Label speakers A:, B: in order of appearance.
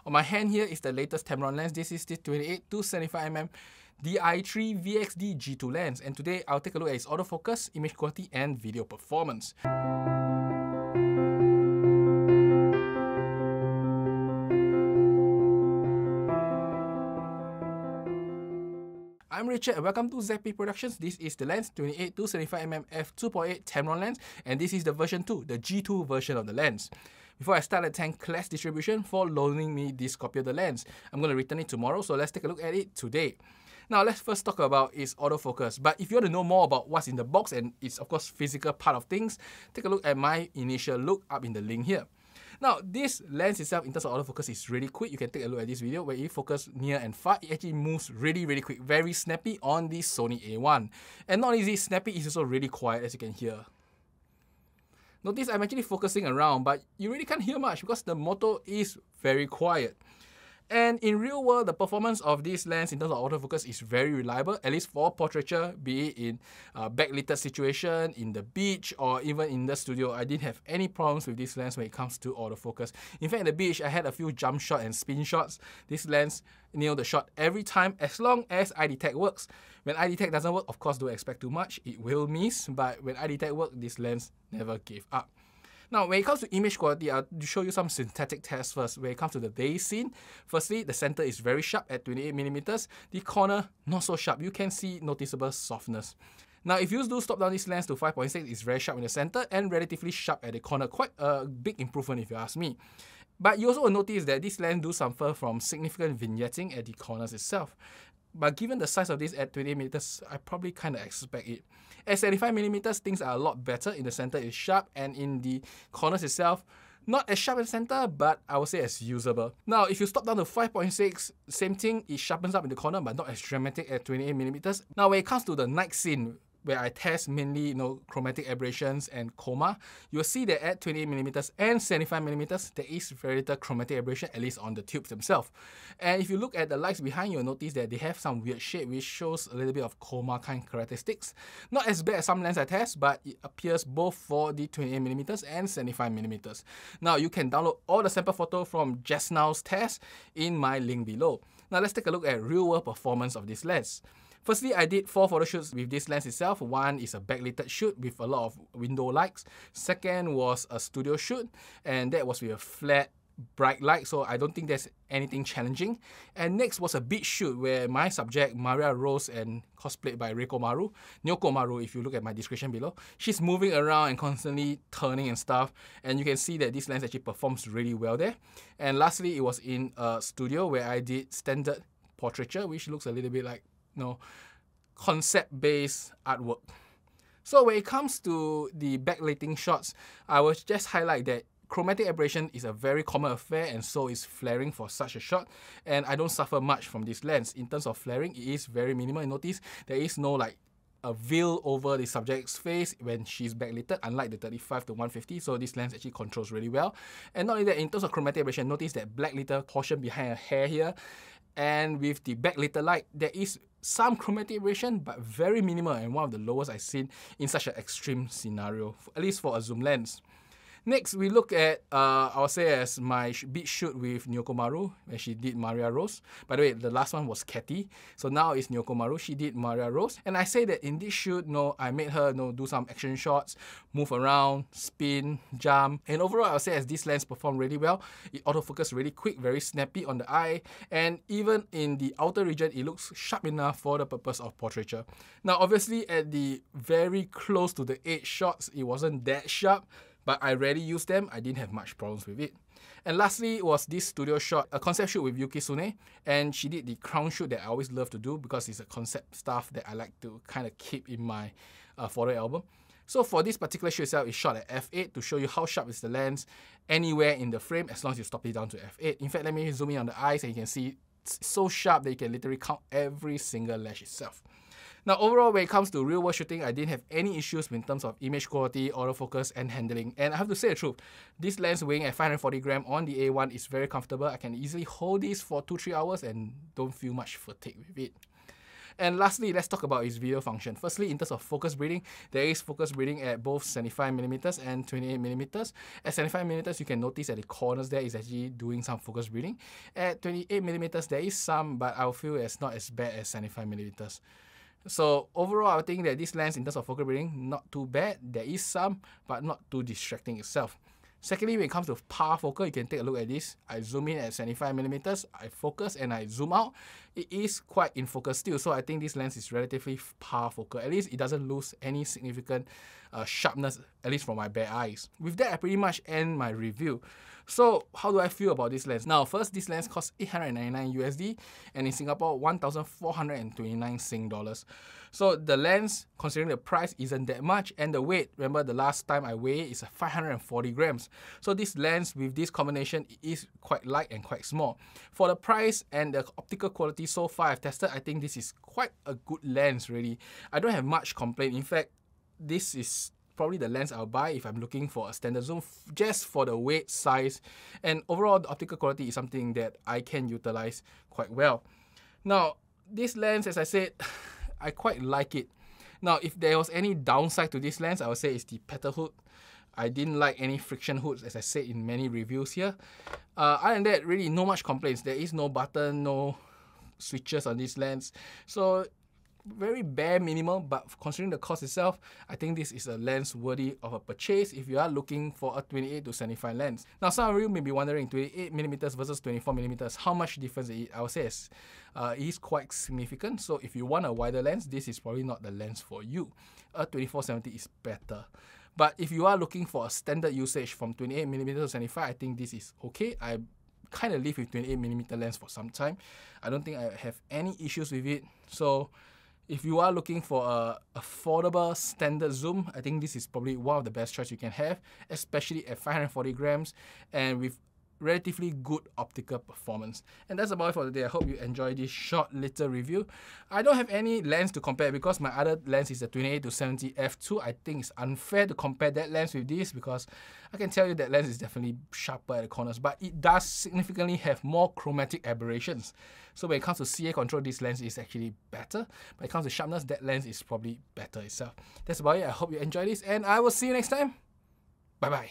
A: On my hand here is the latest Tamron lens. This is the 28-75mm Di3 VXD G2 lens, and today I'll take a look at its autofocus, image quality, and video performance. I'm Richard and welcome to ZP Productions. This is the lens 28-75mm F2.8 Tamron lens, and this is the version 2, the G2 version of the lens. Before I start, let's thank Cles distribution for loaning me this copy of the lens. I'm going to return it tomorrow, so let's take a look at it today. Now let's first talk about its autofocus. But if you want to know more about what's in the box and its of course physical part of things, take a look at my initial look up in the link here. Now, this lens itself, in terms of autofocus, is really quick. You can take a look at this video where it focuses near and far. It actually moves really quick, very snappy on the Sony A1. And not only is it snappy, it's also really quiet, as you can hear. Notice I'm actually focusing around, but you really can't hear much because the motor is very quiet. And in real world, the performance of this lens in terms of autofocus is very reliable, at least for portraiture, be it in backlit situation, in the beach, or even in the studio. I didn't have any problems with this lens when it comes to autofocus. In fact, at the beach, I had a few jump shots and spin shots. This lens nailed the shot every time, as long as eye detect works. When eye detect doesn't work, of course, don't expect too much. It will miss, but when eye detect works, this lens never gave up. Now, when it comes to image quality, I'll show you some synthetic tests first. When it comes to the day scene, firstly, the center is very sharp at 28mm. The corner, not so sharp. You can see noticeable softness. Now, if you do stop down this lens to 5.6, it's very sharp in the center and relatively sharp at the corner. Quite a big improvement if you ask me. But you also will notice that this lens do suffer from significant vignetting at the corners itself. But given the size of this at 28mm, I probably kind of expect it. At 75mm, things are a lot better. In the center, it's sharp, and in the corners itself, not as sharp in the center, but I would say as usable. Now, if you stop down to 5.6, same thing, it sharpens up in the corner, but not as dramatic at 28mm. Now, when it comes to the night scene, where I test mainly chromatic aberrations and chroma, you'll see that at 28mm and 75mm, there is very little chromatic aberration, at least on the tubes themselves. And if you look at the lights behind, you'll notice that they have some weird shade, which shows a little bit of chroma kind characteristics. Not as bad as some lenses I test, but it appears both for the 28mm and 75mm. Now, you can download all the sample photo from just now's test in my link below. Now, let's take a look at real-world performance of this lens. Firstly, I did 4 photo shoots with this lens itself. One is a backlit shoot with a lot of window lights. Second was a studio shoot, and that was with a flat, bright light, so I don't think there's anything challenging. And next was a beach shoot where my subject, Maria Rose, and cosplayed by Nyoko Maru, if you look at my description below, she's moving around and constantly turning and stuff, and you can see that this lens actually performs really well there. And lastly, it was in a studio where I did standard portraiture, which looks a little bit like concept-based artwork. So when it comes to the backlighting shots, I will just highlight that chromatic aberration is a very common affair, and so is flaring for such a shot. And I don't suffer much from this lens. In terms of flaring, it is very minimal. You notice there is no a veil over the subject's face when she's backlit, unlike the 35-150, so this lens actually controls really well. And not only that, in terms of chromatic aberration, notice that black little portion behind her hair here, and with the backlit light, there is some chromatic aberration, but very minimal, and one of the lowest I've seen in such an extreme scenario, at least for a zoom lens. Next, we look at, I'll say as my beach shoot with Nyoko Maru, where she did Maria Rose. By the way, the last one was Katy. So now it's Nyoko Maru, she did Maria Rose. And I say that in this shoot, I made her do some action shots, move around, spin, jump. And overall, I'll say as this lens performed really well. It autofocused really quick, very snappy on the eye. And even in the outer region, it looks sharp enough for the purpose of portraiture. Now, obviously, at the very close to the edge shots, it wasn't that sharp, but I rarely used them. I didn't have much problems with it. And lastly was this studio shot, a concept shoot with Yuki Sune, and she did the crown shoot that I always love to do because it's a concept stuff that I like to kind of keep in my photo album. So for this particular shoot itself, it's shot at f8 to show you how sharp is the lens anywhere in the frame as long as you stop it down to f8. In fact, let me zoom in on the eyes and you can see it's so sharp that you can literally count every single lash itself. Now, overall, when it comes to real-world shooting, I didn't have any issues in terms of image quality, autofocus, and handling. And I have to say the truth, this lens weighing at 540 grams on the A1 is very comfortable. I can easily hold this for 2-3 hours and don't feel much fatigue with it. And lastly, let's talk about its video function. Firstly, in terms of focus breathing, there is focus breathing at both 75mm and 28mm. At 75mm, you can notice at the corners there is actually doing some focus breathing. At 28mm, there is some, but I feel it's not as bad as 75mm. So overall, I think that this lens in terms of focus breathing, not too bad. There is some, but not too distracting itself. Secondly, when it comes to parafocal, you can take a look at this. I zoom in at 75mm, I focus and I zoom out. It is quite in focus still, so I think this lens is relatively parafocal. At least it doesn't lose any significant sharpness, at least from my bare eyes. With that, I pretty much end my review. So how do I feel about this lens? Now, first, this lens costs 899 USD, and in Singapore, 1,429 Sing dollars. So the lens, considering the price, isn't that much, and the weight, remember the last time I weighed it, is 540 grams. So this lens with this combination is quite light and quite small. For the price and the optical quality so far I've tested, I think this is quite a good lens really. I don't have much complaint. In fact, this is probably the lens I'll buy if I'm looking for a standard zoom, just for the weight, size, and overall the optical quality is something that I can utilize quite well. Now, this lens, as I said, I quite like it. Now, if there was any downside to this lens, I would say it's the petal hood. I didn't like any friction hoods, as I said in many reviews here. Other than that, really no much complaints. There is no button, no switches on this lens. So very bare minimum, but considering the cost itself, I think this is a lens worthy of a purchase if you are looking for a 28-75 lens. Now, some of you may be wondering, 28mm versus 24mm, how much difference it is? I would say it is quite significant. So if you want a wider lens, this is probably not the lens for you. A 24-70 is better. But if you are looking for a standard usage from 28mm to 75, I think this is okay. I kind of live with 28mm lens for some time. I don't think I have any issues with it. So if you are looking for a affordable standard zoom, I think this is probably one of the best choice you can have, especially at 540 grams and with relatively good optical performance. And that's about it for today. I hope you enjoyed this short little review. I don't have any lens to compare because my other lens is the 28-70 f2. I think it's unfair to compare that lens with this because I can tell you that lens is definitely sharper at the corners, but it does significantly have more chromatic aberrations. So when it comes to CA control, this lens is actually better. When it comes to sharpness, that lens is probably better itself. That's about it. I hope you enjoyed this and I will see you next time. Bye bye.